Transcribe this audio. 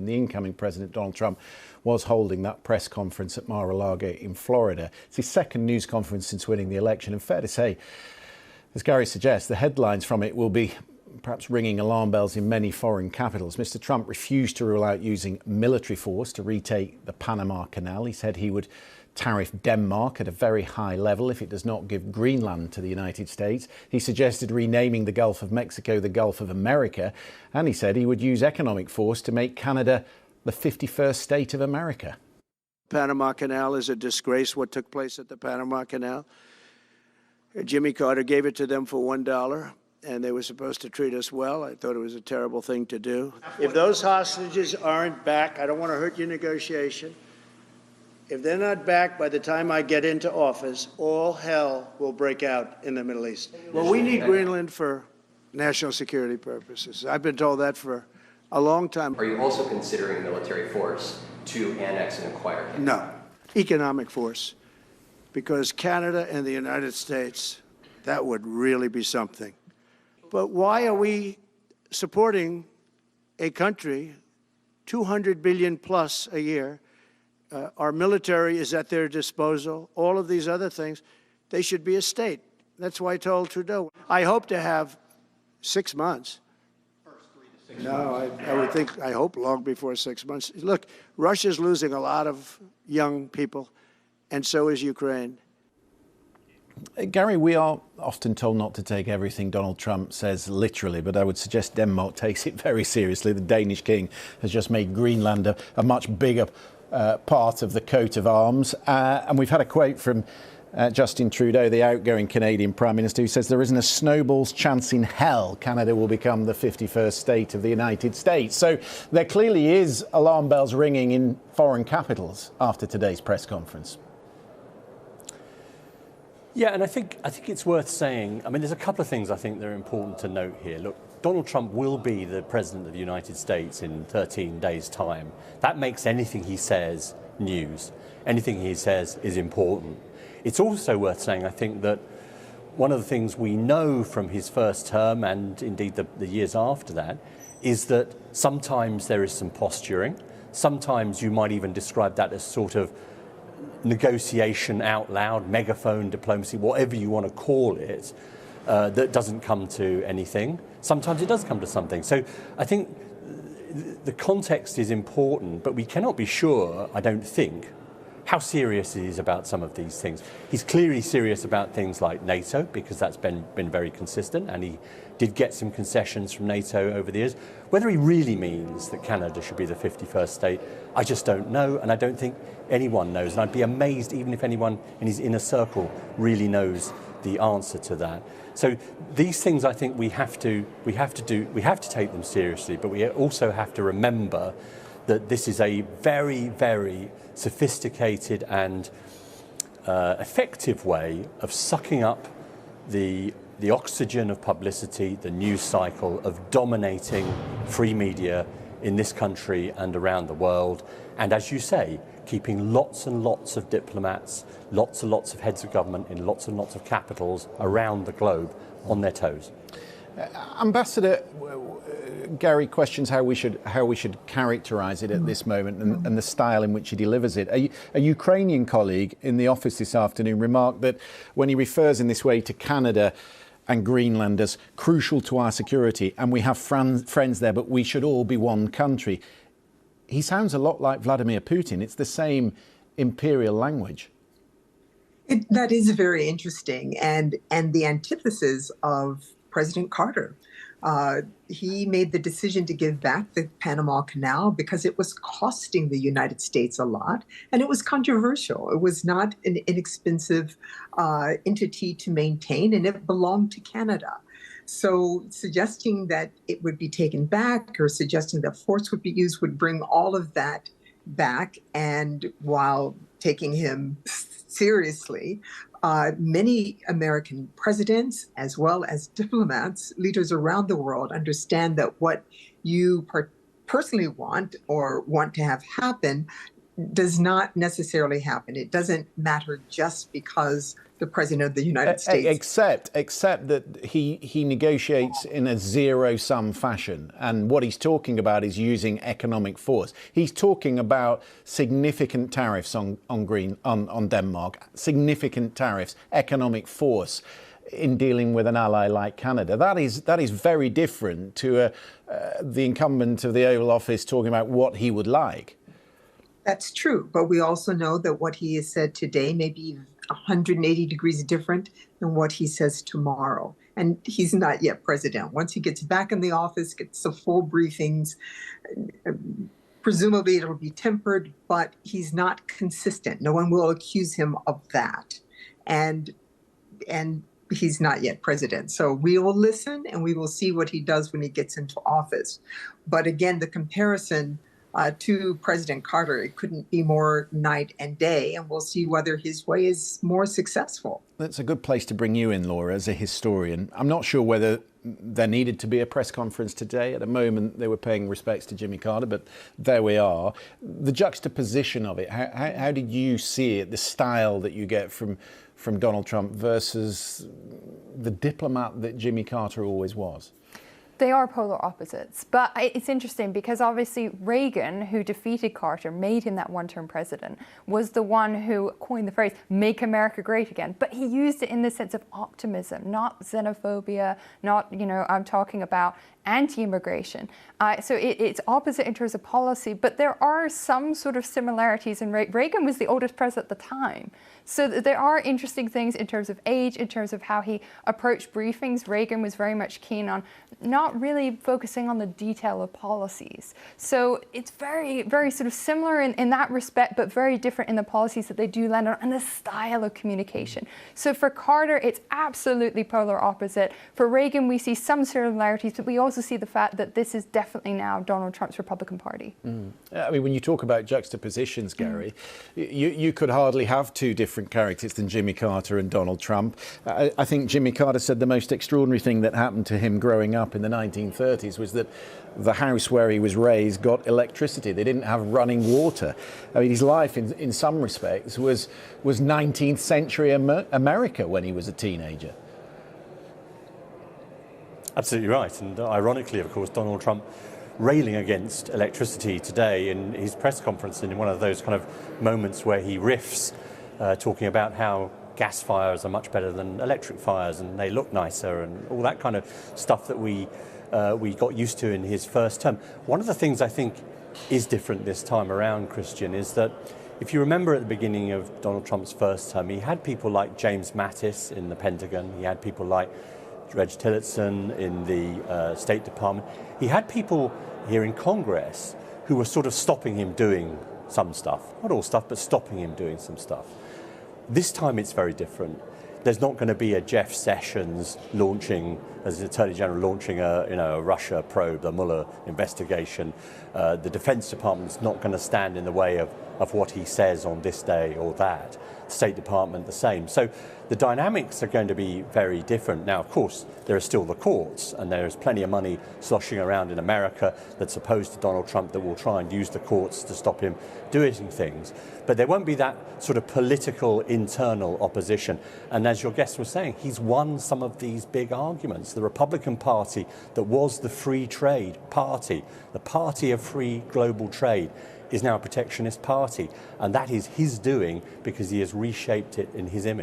the incoming President Donald Trump was holding that press conference at Mar-a-Lago in Florida. It's his second news conference since winning the election, and fair to say, as Gary suggests, the headlines from it will be perhaps ringing alarm bells in many foreign capitals. Mr. Trump refused to rule out using military force to retake the Panama Canal. He said he would tariff Denmark at a very high level if it does not give Greenland to the United States. He suggested renaming the Gulf of Mexico the Gulf of America, and he said he would use economic force to make Canada the 51st state of America. Panama Canal is a disgrace, what took place at the Panama Canal. Jimmy Carter gave it to them for $1, and they were supposed to treat us well. I thought it was a terrible thing to do. If those hostages aren't back, I don't want to hurt your negotiation. If they're not back by the time I get into office, all hell will break out in the Middle East. Well, we need Greenland for national security purposes. I've been told that for a long time. Are you also considering military force to annex and acquire Canada? No, economic force. Because Canada and the United States, that would really be something. But why are we supporting a country, $200 billion plus a year? Our military is at their disposal. All of these other things, they should be a state. That's why I told Trudeau. I hope to have 6 months. First 3 to 6 months. No, I hope long before 6 months. Look, Russia's losing a lot of young people, and so is Ukraine. Gary, we are often told not to take everything Donald Trump says literally, but I would suggest Denmark takes it very seriously. The Danish king has just made Greenland a much bigger part of the coat of arms. And we've had a quote from Justin Trudeau, the outgoing Canadian Prime Minister, who says there isn't a snowball's chance in hell Canada will become the 51st state of the United States. So there clearly is alarm bells ringing in foreign capitals after today's press conference. Yeah, and I think it's worth saying, I mean, there's a couple of things I think that are important to note here. Look, Donald Trump will be the President of the United States in 13 days' time. That makes anything he says news. Anything he says is important. It's also worth saying, I think, that one of the things we know from his first term, and indeed the years after that, is that sometimes there is some posturing. Sometimes you might even describe that as sort of negotiation out loud, megaphone diplomacy, whatever you want to call it, that doesn't come to anything. Sometimes it does come to something. So I think the context is important, but we cannot be sure, I don't think, how serious he is about some of these things. He's clearly serious about things like NATO, because that's been very consistent, and he did get some concessions from NATO over the years. Whether he really means that Canada should be the 51st state, I just don't know, and I don't think anyone knows. And I'd be amazed even if anyone in his inner circle really knows the answer to that. So these things, I think we have to take them seriously, but we also have to remember that this is a very, very sophisticated and effective way of sucking up the oxygen of publicity, the news cycle, of dominating free media in this country and around the world. And as you say, keeping lots and lots of diplomats, lots and lots of heads of government in lots and lots of capitals around the globe on their toes. Ambassador, Gary questions how we should characterise it at this moment and the style in which he delivers it. A Ukrainian colleague in the office this afternoon remarked that when he refers in this way to Canada and Greenland as crucial to our security, and we have friends there, but we should all be one country, he sounds a lot like Vladimir Putin. It's the same imperial language. That is very interesting, and the antithesis of President Carter. He made the decision to give back the Panama Canal because it was costing the United States a lot, and it was controversial. It was not an inexpensive entity to maintain, and it belonged to Canada. So suggesting that it would be taken back or suggesting that force would be used would bring all of that back, and while taking him seriously, many American presidents, as well as diplomats, leaders around the world, understand that what you personally want or want to have happen does not necessarily happen. It doesn't matter just because the President of the United States. Except that he negotiates in a zero-sum fashion. And what he's talking about is using economic force. He's talking about significant tariffs on Denmark, significant tariffs, economic force in dealing with an ally like Canada. That is very different to the incumbent of the Oval Office talking about what he would like. That's true, but we also know that what he has said today may be 180 degrees different than what he says tomorrow. And he's not yet president. Once he gets back in the office, gets the full briefings, presumably it'll be tempered, but he's not consistent. No one will accuse him of that. And he's not yet president. So we will listen and we will see what he does when he gets into office. But again, the comparison to President Carter, it couldn't be more night and day, and we'll see whether his way is more successful. That's a good place to bring you in, Laura, as a historian. I'm not sure whether there needed to be a press conference today. At the moment, they were paying respects to Jimmy Carter, but there we are. The juxtaposition of it, how did you see it, the style that you get from Donald Trump versus the diplomat that Jimmy Carter always was? They are polar opposites, but it's interesting because obviously Reagan, who defeated Carter, made him that one-term president, was the one who coined the phrase, make America great again. But he used it in the sense of optimism, not xenophobia, not, I'm talking about anti-immigration. So it's opposite in terms of policy, but there are some sort of similarities. And Reagan was the oldest president at the time. So there are interesting things in terms of age, in terms of how he approached briefings. Reagan was very much keen on not really focusing on the detail of policies. So it's very, very sort of similar in that respect, but very different in the policies that they do land on and the style of communication. So for Carter, it's absolutely polar opposite. For Reagan, we see some similarities, but we also see the fact that this is definitely now Donald Trump's Republican Party. I mean, when you talk about juxtapositions, Gary, you could hardly have two different characters than Jimmy Carter and Donald Trump. I think Jimmy Carter said the most extraordinary thing that happened to him growing up in the 1930s was that the house where he was raised got electricity. They didn't have running water. I mean, his life in some respects was 19th century America when he was a teenager. Absolutely right. And ironically, of course, Donald Trump railing against electricity today in his press conference, and in one of those kind of moments where he riffs, talking about how gas fires are much better than electric fires and they look nicer and all that kind of stuff that we got used to in his first term. One of the things I think is different this time around, Christian, is that if you remember at the beginning of Donald Trump's first term, he had people like James Mattis in the Pentagon, he had people like Reg Tillerson in the State Department. He had people here in Congress who were sort of stopping him doing some stuff. Not all stuff, but stopping him doing some stuff. This time it's very different. There's not going to be a Jeff Sessions launching, as the Attorney General, launching a Russia probe, the Mueller investigation. The Defense Department's not going to stand in the way of what he says on this day or that. State Department the same. So the dynamics are going to be very different. Now, of course, there are still the courts, and there is plenty of money sloshing around in America that's opposed to Donald Trump that will try and use the courts to stop him doing things. But there won't be that sort of political internal opposition. And as your guest was saying, he's won some of these big arguments. The Republican Party that was the free trade party, the party of free global trade, is now a protectionist party. And that is his doing because he has reshaped it in his image.